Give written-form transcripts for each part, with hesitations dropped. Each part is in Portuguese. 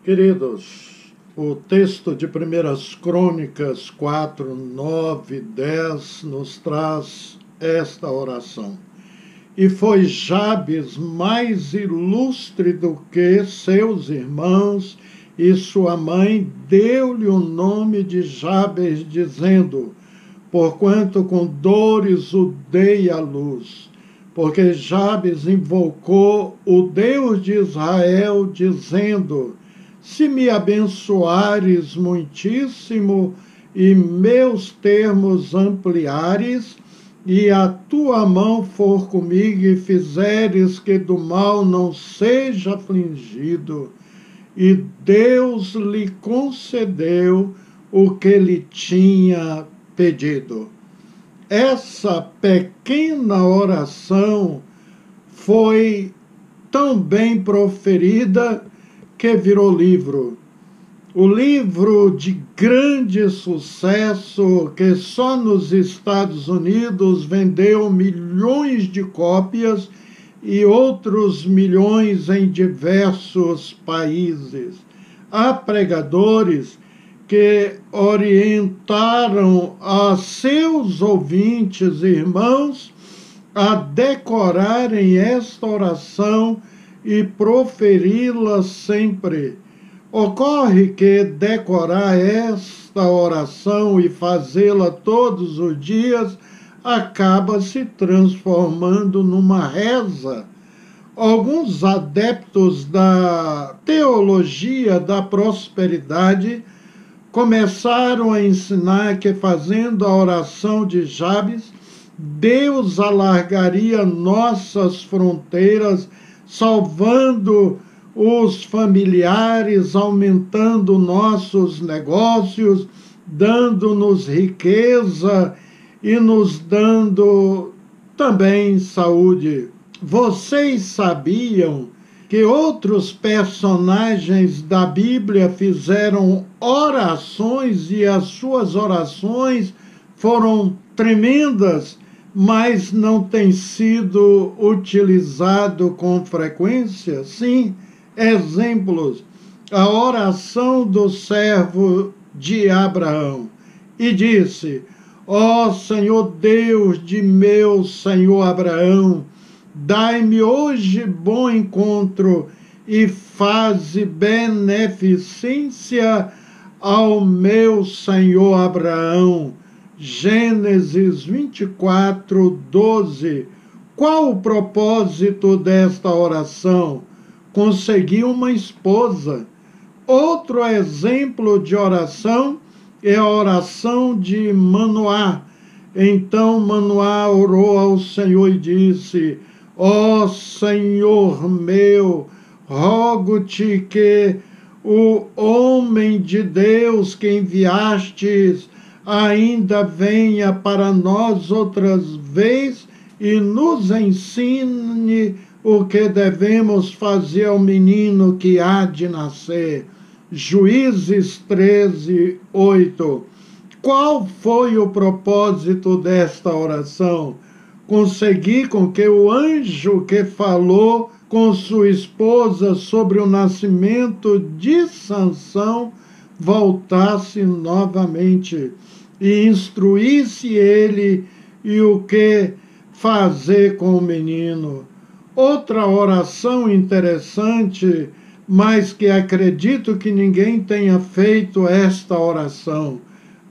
Queridos, o texto de 1 Crônicas 4, 9 e 10 nos traz esta oração. E foi Jabes mais ilustre do que seus irmãos, e sua mãe deu-lhe o nome de Jabes, dizendo: porquanto com dores o dei à luz. Porque Jabes invocou o Deus de Israel, dizendo: se me abençoares muitíssimo e meus termos ampliares, e a tua mão for comigo e fizeres que do mal não seja afligido. E Deus lhe concedeu o que lhe tinha pedido. Essa pequena oração foi tão bem proferida que virou livro. O livro de grande sucesso que só nos Estados Unidos vendeu milhões de cópias e outros milhões em diversos países. Há pregadores que orientaram a seus ouvintes, irmãos, a decorarem esta oração e proferi-la sempre. Ocorre que decorar esta oração e fazê-la todos os dias acaba se transformando numa reza. Alguns adeptos da teologia da prosperidade começaram a ensinar que, fazendo a oração de Jabes, Deus alargaria nossas fronteiras, salvando os familiares, aumentando nossos negócios, dando-nos riqueza e nos dando também saúde. Vocês sabiam que outros personagens da Bíblia fizeram orações e as suas orações foram tremendas, mas não tem sido utilizado com frequência? Sim, exemplos. A oração do servo de Abraão. E disse: ó Senhor Deus de meu senhor Abraão, dai-me hoje bom encontro e faze beneficência ao meu senhor Abraão. Gênesis 24, 12. Qual o propósito desta oração? Conseguir uma esposa. Outro exemplo de oração é a oração de Manoá. Então Manoá orou ao Senhor e disse: ó Senhor meu, rogo-te que o homem de Deus que enviastes ainda venha para nós outras vezes e nos ensine o que devemos fazer ao menino que há de nascer. Juízes 13, 8. Qual foi o propósito desta oração? Conseguir com que o anjo que falou com sua esposa sobre o nascimento de Sansão voltasse novamente e instruísse ele e o que fazer com o menino. Outra oração interessante, mas que acredito que ninguém tenha feito esta oração,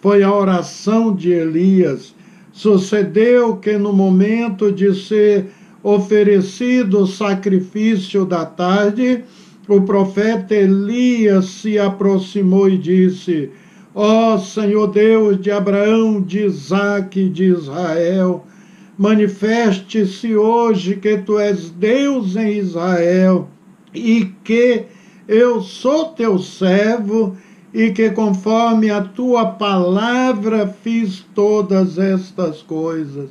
foi a oração de Elias. Sucedeu que no momento de ser oferecido o sacrifício da tarde, o profeta Elias se aproximou e disse: ó Senhor Deus de Abraão, de Isaque e de Israel, manifeste-se hoje que tu és Deus em Israel e que eu sou teu servo e que conforme a tua palavra fiz todas estas coisas.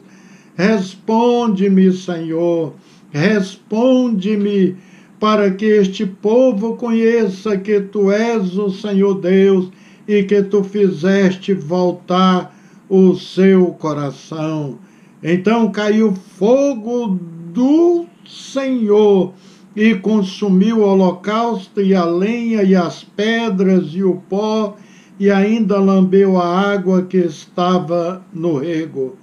Responde-me, Senhor, responde-me, para que este povo conheça que tu és o Senhor Deus e que tu fizeste voltar o seu coração. Então caiu fogo do Senhor e consumiu o holocausto e a lenha e as pedras e o pó, e ainda lambeu a água que estava no rego.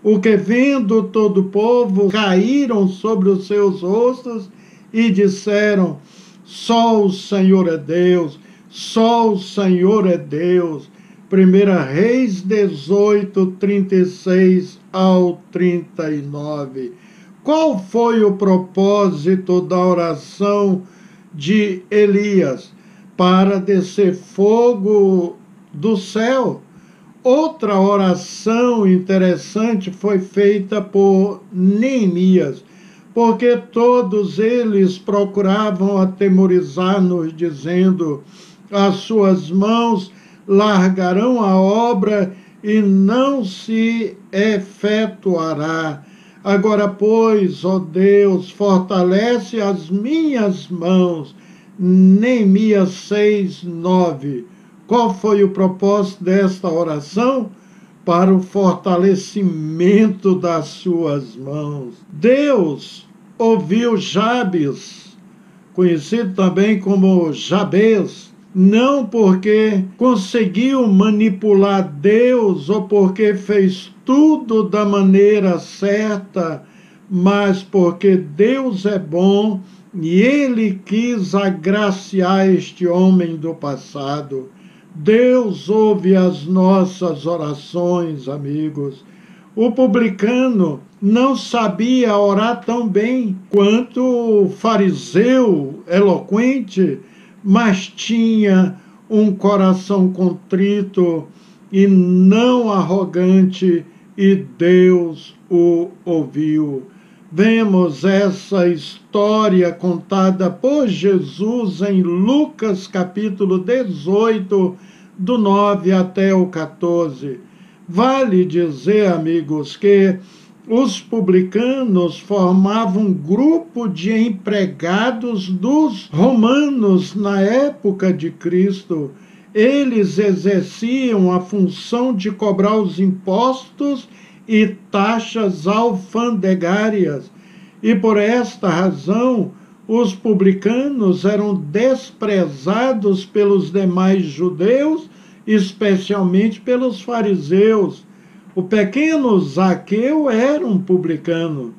O que vendo todo o povo, caíram sobre os seus rostos e disseram: só o Senhor é Deus, só o Senhor é Deus. 1 Reis 18, 36 ao 39. Qual foi o propósito da oração de Elias? Para descer fogo do céu. Outra oração interessante foi feita por Neemias, porque todos eles procuravam atemorizar-nos, dizendo: as suas mãos largarão a obra e não se efetuará. Agora, pois, ó Deus, fortalece as minhas mãos. Neemias 6, 9. Qual foi o propósito desta oração? Para o fortalecimento das suas mãos. Deus ouviu Jabes, conhecido também como Jabez, não porque conseguiu manipular Deus ou porque fez tudo da maneira certa, mas porque Deus é bom e Ele quis agraciar este homem do passado. Deus ouve as nossas orações, amigos. O publicano não sabia orar tão bem quanto o fariseu eloquente, mas tinha um coração contrito e não arrogante, e Deus o ouviu. Vemos essa história contada por Jesus em Lucas capítulo 18, do 9 até o 14. Vale dizer, amigos, que os publicanos formavam um grupo de empregados dos romanos na época de Cristo. Eles exerciam a função de cobrar os impostos e taxas alfandegárias, e por esta razão os publicanos eram desprezados pelos demais judeus, especialmente pelos fariseus. O pequeno Zaqueu era um publicano.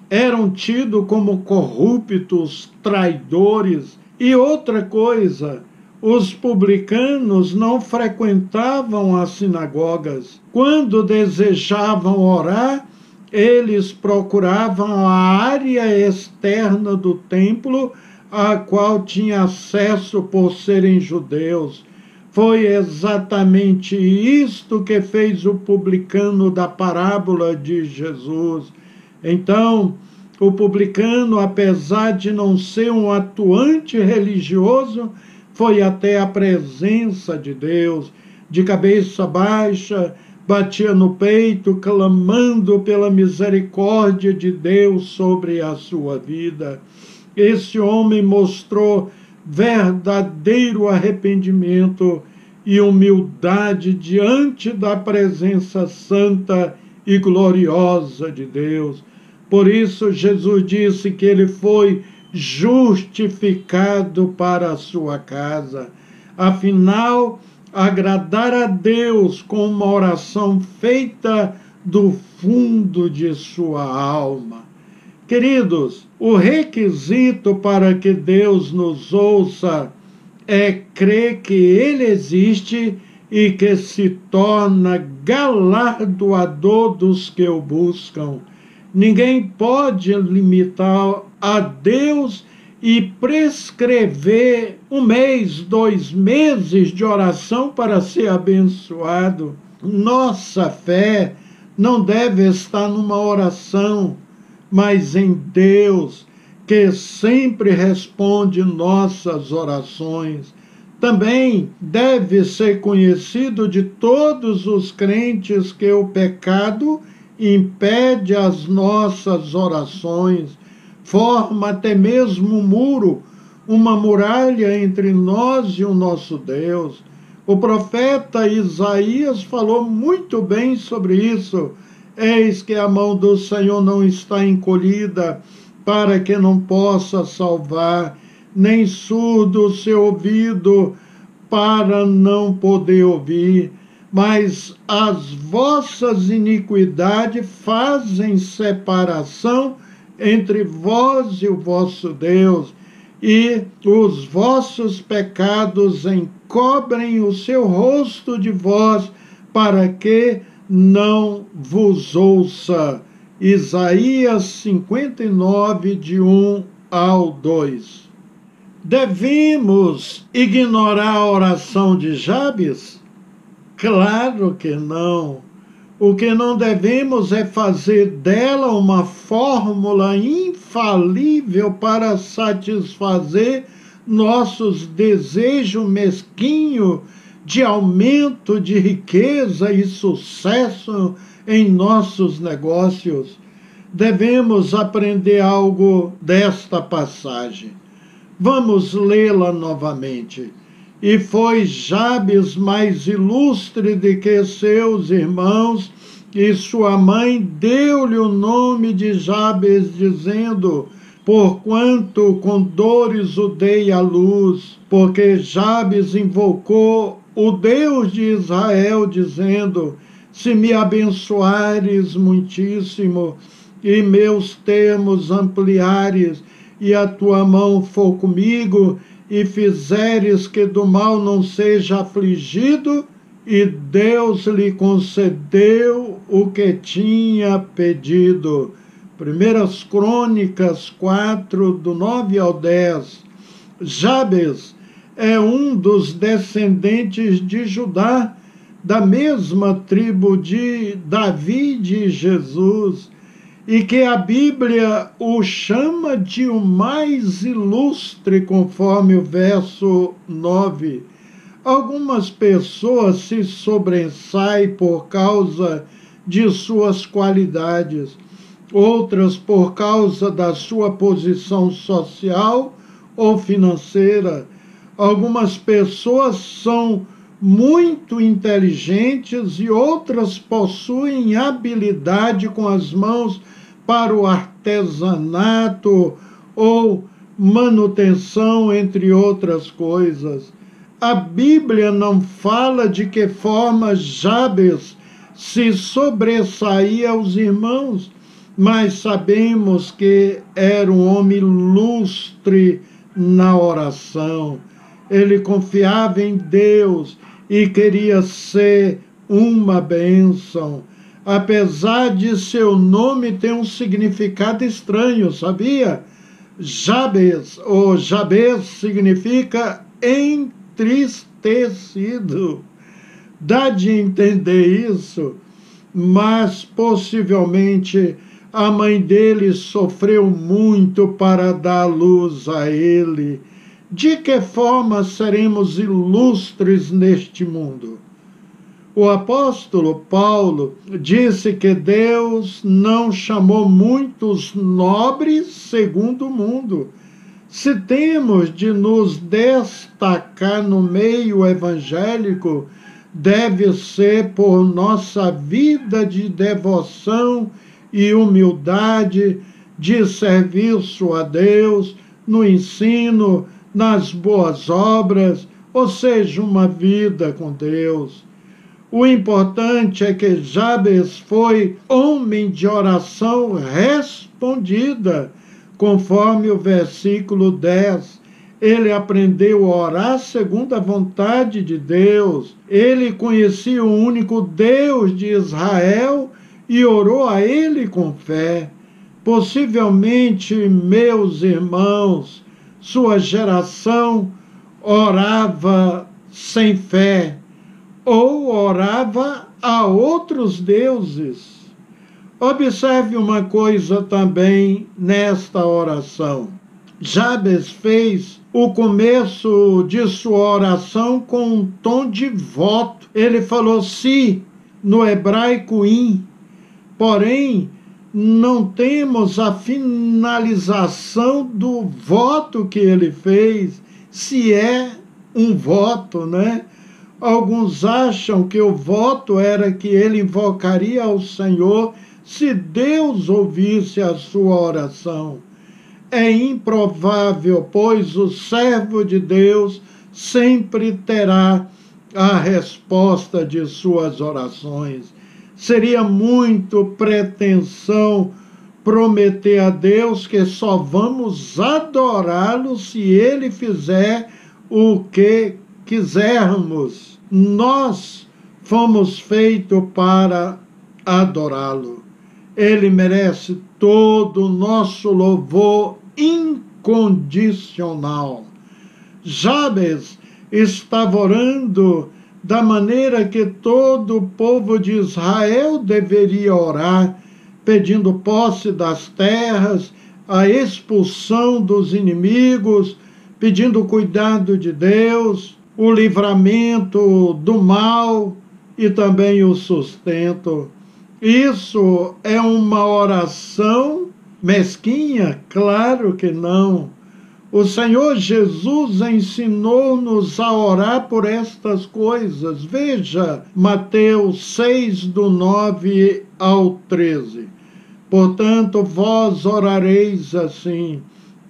Eram tidos como corruptos, traidores. E outra coisa, os publicanos não frequentavam as sinagogas. Quando desejavam orar, eles procuravam a área externa do templo, a qual tinha acesso por serem judeus. Foi exatamente isto que fez o publicano da parábola de Jesus. Então, o publicano, apesar de não ser um atuante religioso, foi até a presença de Deus, de cabeça baixa, batia no peito, clamando pela misericórdia de Deus sobre a sua vida. Esse homem mostrou verdadeiro arrependimento e humildade diante da presença santa e gloriosa de Deus. Por isso, Jesus disse que ele foi justificado para a sua casa. Afinal, agradar a Deus com uma oração feita do fundo de sua alma. Queridos, o requisito para que Deus nos ouça é crer que Ele existe e que se torna galardoador dos que o buscam. Ninguém pode limitar a Deus e prescrever 1 mês, 2 meses de oração para ser abençoado. Nossa fé não deve estar numa oração, mas em Deus, que sempre responde nossas orações. Também deve ser conhecido de todos os crentes que o pecado impede as nossas orações, forma até mesmo um muro, uma muralha entre nós e o nosso Deus. O profeta Isaías falou muito bem sobre isso. Eis que a mão do Senhor não está encolhida, para que não possa salvar, nem surdo o seu ouvido, para não poder ouvir. Mas as vossas iniquidades fazem separação entre vós e o vosso Deus, e os vossos pecados encobrem o seu rosto de vós, para que não vos ouça. Isaías 59, de 1 ao 2. Devemos ignorar a oração de Jabes? Claro que não. O que não devemos é fazer dela uma fórmula infalível para satisfazer nossos desejos mesquinhos de aumento de riqueza e sucesso em nossos negócios. Devemos aprender algo desta passagem. Vamos lê-la novamente. E foi Jabes mais ilustre do que seus irmãos, e sua mãe deu-lhe o nome de Jabes, dizendo: porquanto com dores o dei à luz, porque Jabes invocou o Deus de Israel, dizendo: se me abençoares muitíssimo, e meus termos ampliares, e a tua mão for comigo, e fizeres que do mal não seja afligido, e Deus lhe concedeu o que tinha pedido. 1 Crônicas 4, do 9 ao 10. Jabes é um dos descendentes de Judá, da mesma tribo de Davi e de Jesus, e que a Bíblia o chama de o mais ilustre, conforme o verso 9. Algumas pessoas se sobressaem por causa de suas qualidades, outras por causa da sua posição social ou financeira. Algumas pessoas são muito inteligentes e outras possuem habilidade com as mãos para o artesanato ou manutenção, entre outras coisas. A Bíblia não fala de que forma Jabes se sobressaía aos irmãos, mas sabemos que era um homem ilustre na oração. Ele confiava em Deus e queria ser uma bênção. Apesar de seu nome ter um significado estranho, sabia? Jabes, ou Jabes, significa entristecido. Dá de entender isso, mas possivelmente a mãe dele sofreu muito para dar luz a ele. De que forma seremos ilustres neste mundo? O apóstolo Paulo disse que Deus não chamou muitos nobres segundo o mundo. Se temos de nos destacar no meio evangélico, deve ser por nossa vida de devoção e humildade, de serviço a Deus, no ensino, nas boas obras, ou seja, uma vida com Deus. O importante é que Jabes foi homem de oração respondida, conforme o versículo 10. Ele aprendeu a orar segundo a vontade de Deus. Ele conhecia o único Deus de Israel e orou a ele com fé. Possivelmente, meus irmãos, sua geração orava sem fé, ou orava a outros deuses. Observe uma coisa também nesta oração. Jabes fez o começo de sua oração com um tom de voto. Ele falou "si", no hebraico "in", porém não temos a finalização do voto que ele fez, se é um voto, né? Alguns acham que o voto era que ele invocaria ao Senhor se Deus ouvisse a sua oração. é improvável, pois o servo de Deus sempre terá a resposta de suas orações. Seria muito pretensão prometer a Deus que só vamos adorá-lo se ele fizer o que quisermos. Nós fomos feitos para adorá-lo. Ele merece todo o nosso louvor incondicional. Jabes estava orando da maneira que todo o povo de Israel deveria orar, pedindo posse das terras, a expulsão dos inimigos, pedindo o cuidado de Deus, o livramento do mal e também o sustento. Isso é uma oração mesquinha? Claro que não. O Senhor Jesus ensinou-nos a orar por estas coisas. Veja Mateus 6, do 9 ao 13. Portanto, vós orareis assim: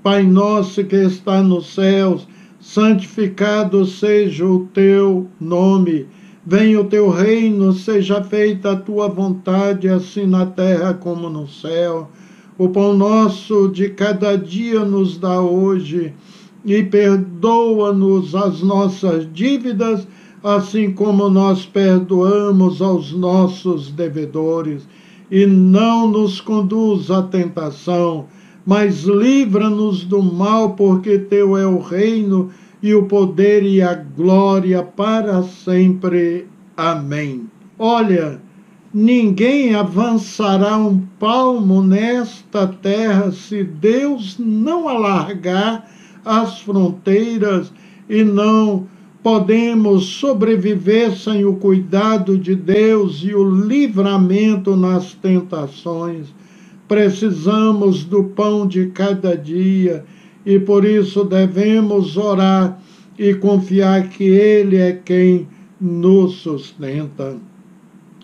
Pai nosso que está nos céus, santificado seja o teu nome. Venha o teu reino, seja feita a tua vontade, assim na terra como no céu. O pão nosso de cada dia nos dá hoje, e perdoa-nos as nossas dívidas, assim como nós perdoamos aos nossos devedores. E não nos conduz à tentação, mas livra-nos do mal, porque teu é o reino, e o poder e a glória para sempre. Amém. Olha, ninguém avançará um palmo nesta terra se Deus não alargar as fronteiras, e não podemos sobreviver sem o cuidado de Deus e o livramento nas tentações. Precisamos do pão de cada dia, e por isso devemos orar e confiar que Ele é quem nos sustenta.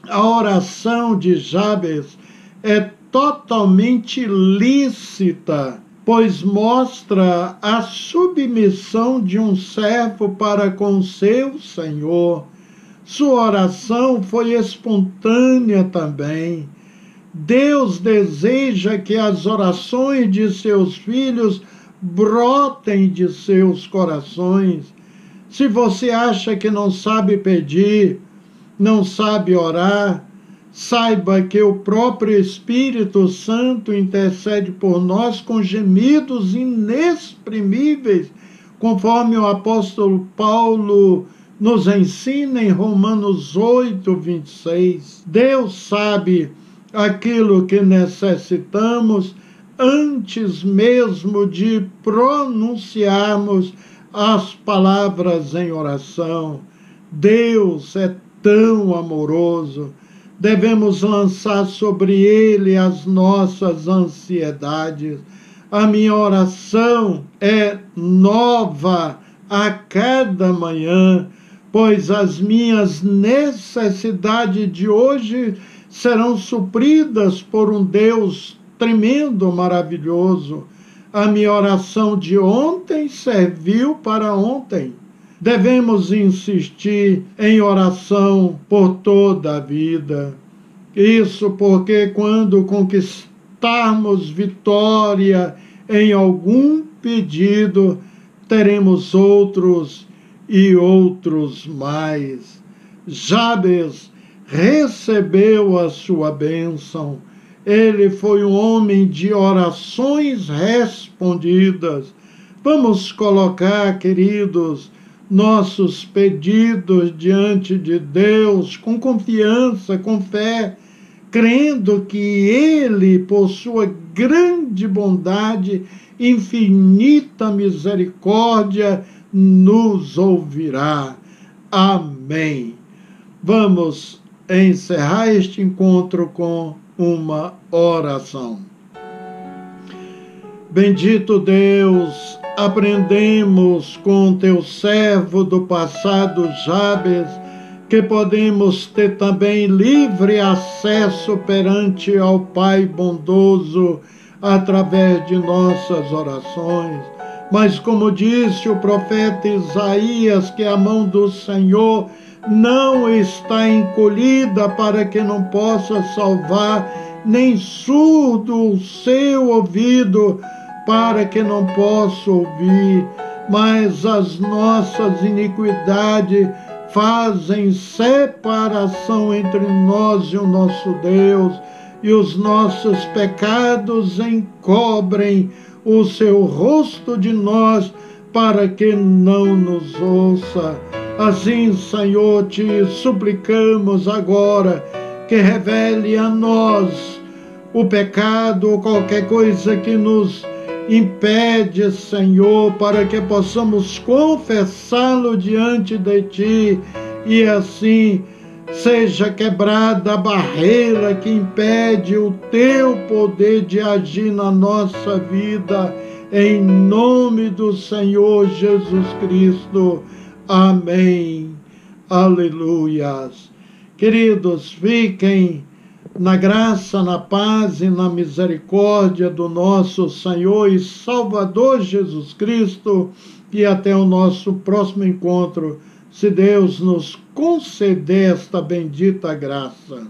A oração de Jabes é totalmente lícita, pois mostra a submissão de um servo para com seu Senhor. Sua oração foi espontânea também. Deus deseja que as orações de seus filhos brotem de seus corações. Se você acha que não sabe pedir, não sabe orar, saiba que o próprio Espírito Santo intercede por nós com gemidos inexprimíveis, conforme o apóstolo Paulo nos ensina em Romanos 8, 26. Deus sabe aquilo que necessitamos antes mesmo de pronunciarmos as palavras em oração. Deus é tão amoroso, devemos lançar sobre Ele as nossas ansiedades. A minha oração é nova a cada manhã, pois as minhas necessidades de hoje serão supridas por um Deus tremendo, maravilhoso. A minha oração de ontem serviu para ontem. Devemos insistir em oração por toda a vida. Isso porque quando conquistarmos vitória em algum pedido, teremos outros e outros mais. Jabes recebeu a sua bênção. Ele foi um homem de orações respondidas. Vamos colocar, queridos, nossos pedidos diante de Deus com confiança, com fé, crendo que Ele, por sua grande bondade, infinita misericórdia, nos ouvirá. Amém. Vamos encerrar este encontro com uma oração. Bendito Deus, aprendemos com teu servo do passado Jabes, que podemos ter também livre acesso perante ao Pai bondoso, através de nossas orações. Mas como disse o profeta Isaías, que a mão do Senhor não está encolhida para que não possa salvar, nem surdo o seu ouvido para que não possa ouvir, mas as nossas iniquidades fazem separação entre nós e o nosso Deus, e os nossos pecados encobrem o seu rosto de nós para que não nos ouça. Assim, Senhor, te suplicamos agora que revele a nós o pecado ou qualquer coisa que nos impede, Senhor, para que possamos confessá-lo diante de Ti e assim seja quebrada a barreira que impede o Teu poder de agir na nossa vida, em nome do Senhor Jesus Cristo. Amém. Aleluias. Queridos, fiquem na graça, na paz e na misericórdia do nosso Senhor e Salvador Jesus Cristo, e até o nosso próximo encontro, se Deus nos conceder esta bendita graça.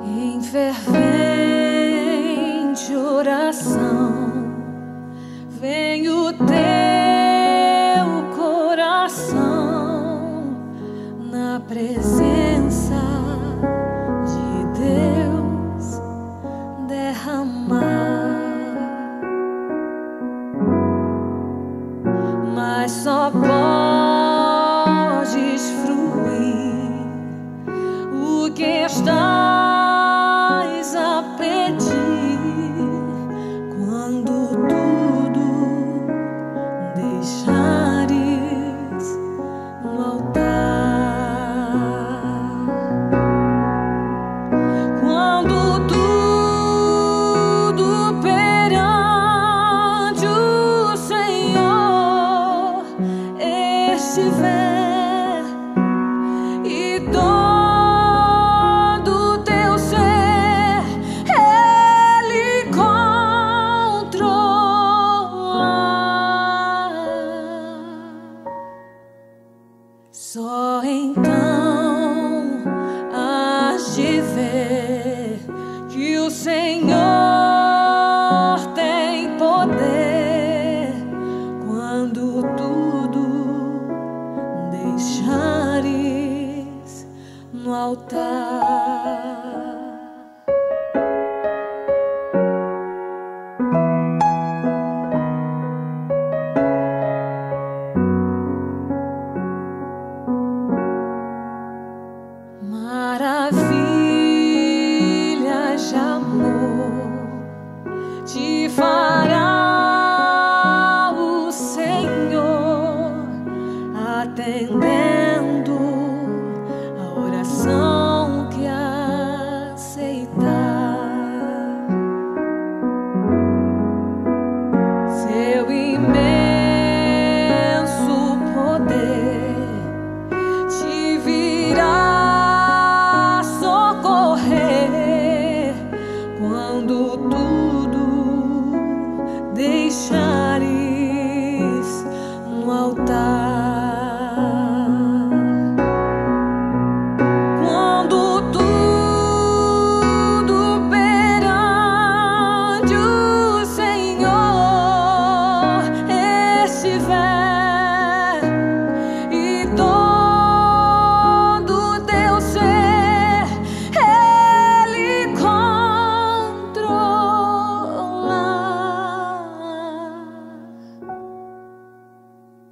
Em fervente oração, vem o teu coração na presença de Deus derramar, mas só podes fruir o que estás a pedir quando tudo deixares no altar. Quando tudo perante o Senhor estiver e todo o teu ser Ele controlar, só então hás de ver que o Senhor tem poder quando tudo deixares no altar. Maravilhas de amor te fará o Senhor, atendendo a oração que aceitar. Seu imenso poder te virá socorrer quando tudo deixares no altar. Quando tudo perante o Senhor estiver e todo o teu ser Ele controlar,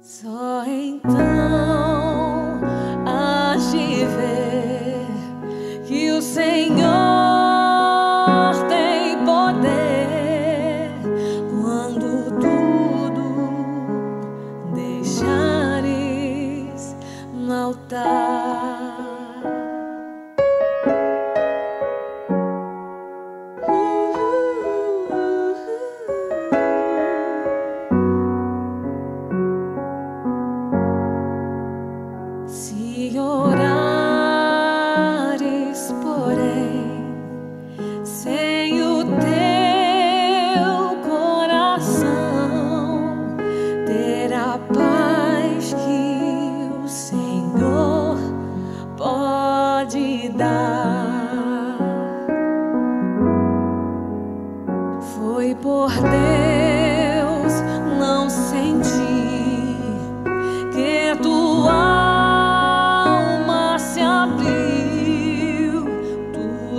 só então hás de ver que o Senhor tem poder quando tudo deixares no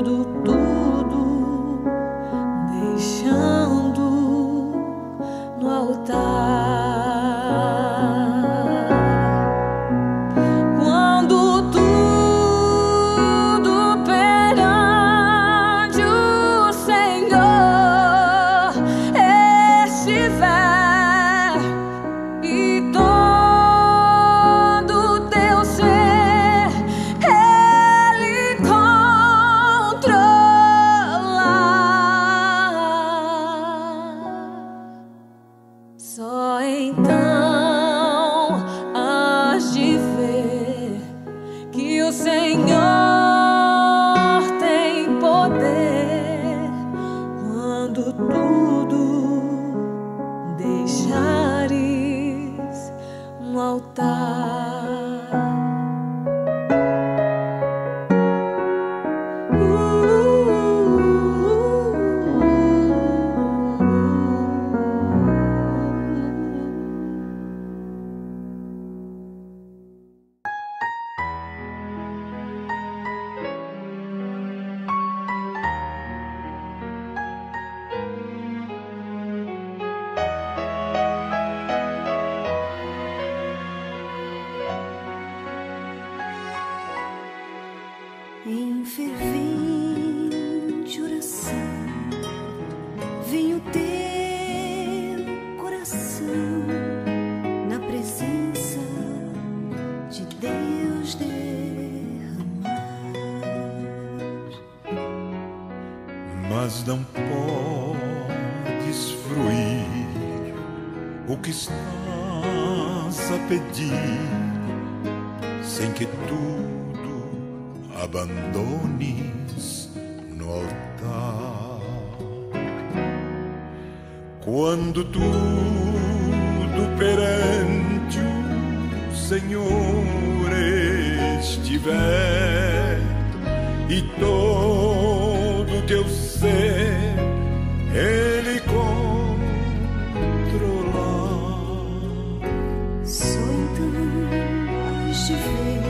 tudo deixando no altar. Quando tudo perante o Senhor estiver e todo o teu ser Ele controlar, só então hás de ver que o Senhor tem poder quando tudo deixares no altar. Em fervente oração, vem o teu coração na presença de Deus derramar. Mas não podes fruir o que estás a pedir sem que tudo abandones no altar. Quando tudo perante o Senhor estiver e todo teu ser Ele controlar, Só então hás de ver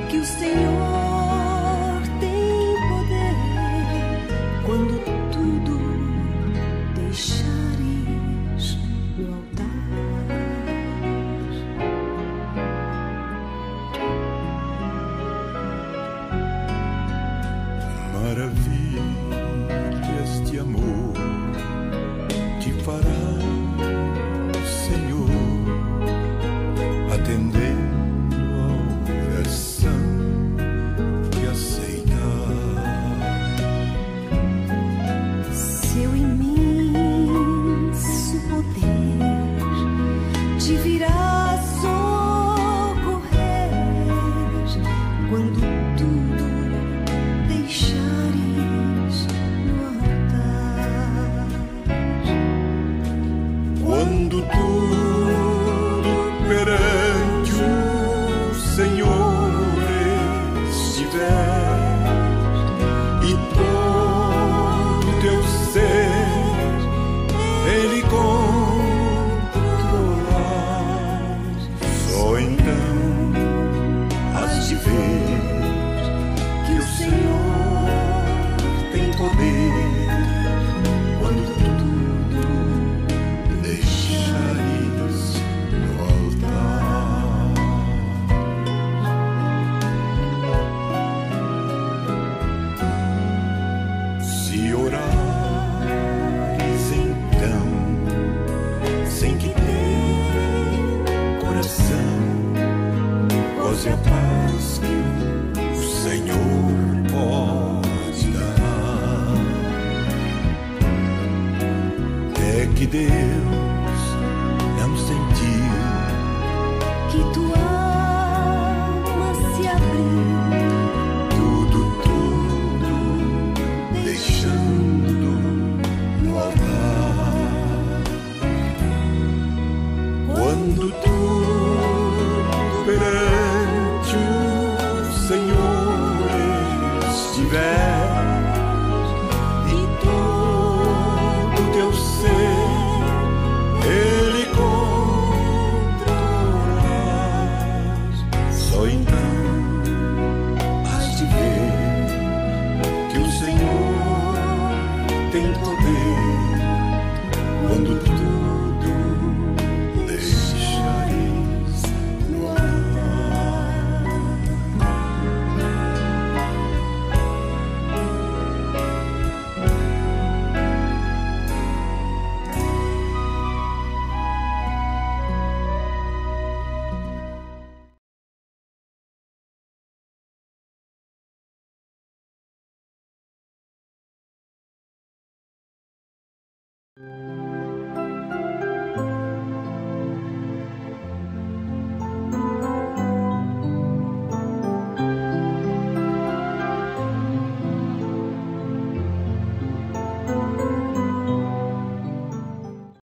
que o Senhor tem poder quando tudo deixares no altar. Maravilhas de amor te fará o Senhor, atendendo a oração que aceitar. Seu imenso poder te virá socorrer quando tudo deixares no altar. Quando tudo perante o Senhor estiver e todo teu ser Ele controlar, só então hás de ver Que o Senhor tem poder quando tudo deixares no altar. Se orares então, sem que tenha coração, goze a paz que o Senhor pode dar. É que Deus não sentiu que tua alma se abriu, tudo deixando no altar. Quando tudo perante o Senhor estiver e todo teu ser Ele controlar, só então hás de ver tem todo